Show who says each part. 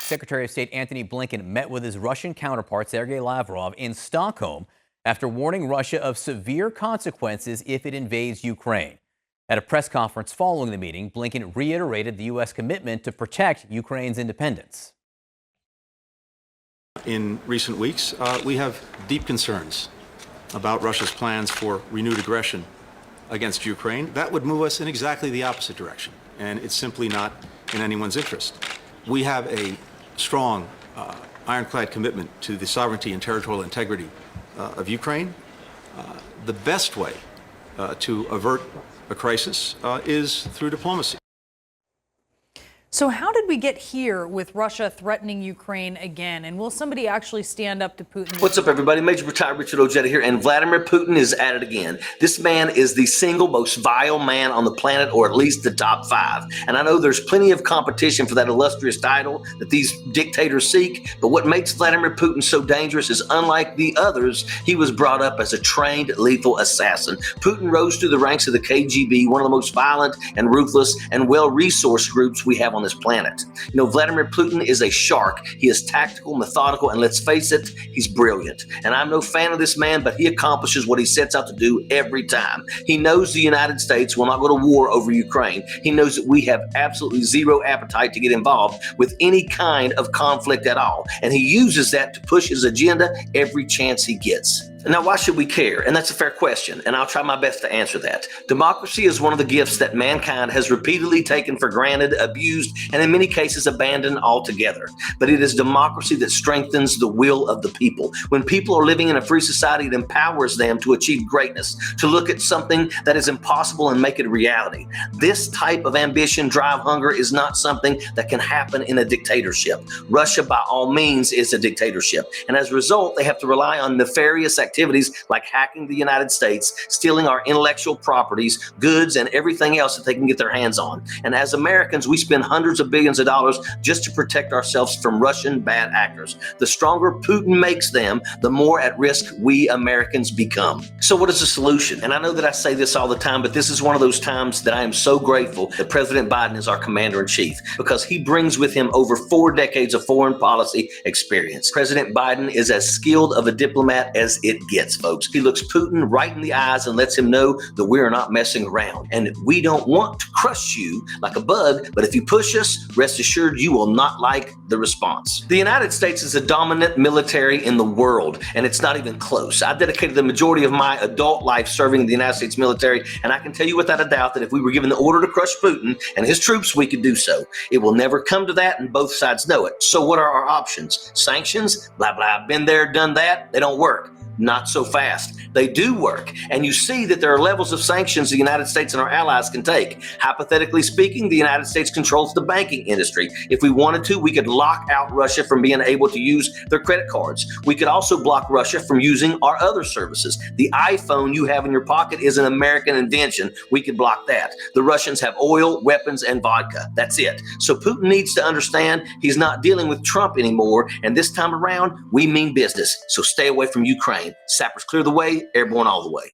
Speaker 1: Secretary of State Antony Blinken met with his Russian counterpart Sergei Lavrov in Stockholm after warning Russia of severe consequences if it invades Ukraine. At a press conference following the meeting, Blinken reiterated the U.S. commitment to protect Ukraine's independence.
Speaker 2: In recent weeks, we have deep concerns about Russia's plans for renewed aggression against Ukraine. That would move us in exactly the opposite direction, and it's simply not in anyone's interest. We have a strong, ironclad commitment to the sovereignty and territorial integrity of Ukraine. The best way to avert a crisis is through diplomacy.
Speaker 3: So how did we get here with Russia threatening Ukraine again? And will somebody actually stand up to Putin?
Speaker 4: What's up, everybody? Major Retired Richard Ojeda here, and Vladimir Putin is at it again. This man is the single most vile man on the planet, or at least the top 5. And I know there's plenty of competition for that illustrious title that these dictators seek, but what makes Vladimir Putin so dangerous is, unlike the others, he was brought up as a trained lethal assassin. Putin rose through the ranks of the KGB, one of the most violent and ruthless and well-resourced groups we have on this planet. You know, Vladimir Putin is a shark. He is tactical, methodical, and let's face it, he's brilliant. And I'm no fan of this man, but he accomplishes what he sets out to do every time. He knows the United States will not go to war over Ukraine. He knows that we have absolutely zero appetite to get involved with any kind of conflict at all. And he uses that to push his agenda every chance he gets. Now, why should we care? And that's a fair question, and I'll try my best to answer that. Democracy is one of the gifts that mankind has repeatedly taken for granted, abused, and in many cases abandoned altogether. But it is democracy that strengthens the will of the people. When people are living in a free society, it empowers them to achieve greatness, to look at something that is impossible and make it a reality. This type of ambition, drive, hunger is not something that can happen in a dictatorship. Russia, by all means, is a dictatorship. And as a result, they have to rely on nefarious activities like hacking the United States, stealing our intellectual properties, goods, and everything else that they can get their hands on. And as Americans, we spend hundreds of billions of dollars just to protect ourselves from Russian bad actors. The stronger Putin makes them, the more at risk we Americans become. So what is the solution? And I know that I say this all the time, but this is one of those times that I am so grateful that President Biden is our commander-in-chief, because he brings with him over 4 decades of foreign policy experience. President Biden is as skilled of a diplomat as it gets, folks. He looks Putin right in the eyes and lets him know that we are not messing around. And we don't want to crush you like a bug, but if you push us, rest assured you will not like the response. The United States is a dominant military in the world, and it's not even close. I dedicated the majority of my adult life serving the United States military, and I can tell you without a doubt that if we were given the order to crush Putin and his troops, we could do so. It will never come to that, and both sides know it. So what are our options? Sanctions? Blah, blah, been there, done that. They don't work. Not so fast. They do work. And you see that there are levels of sanctions the United States and our allies can take. Hypothetically speaking, the United States controls the banking industry. If we wanted to, we could lock out Russia from being able to use their credit cards. We could also block Russia from using our other services. The iPhone you have in your pocket is an American invention. We could block that. The Russians have oil, weapons, and vodka. That's it. So Putin needs to understand he's not dealing with Trump anymore. And this time around, we mean business. So stay away from Ukraine. Sappers clear the way, airborne all the way.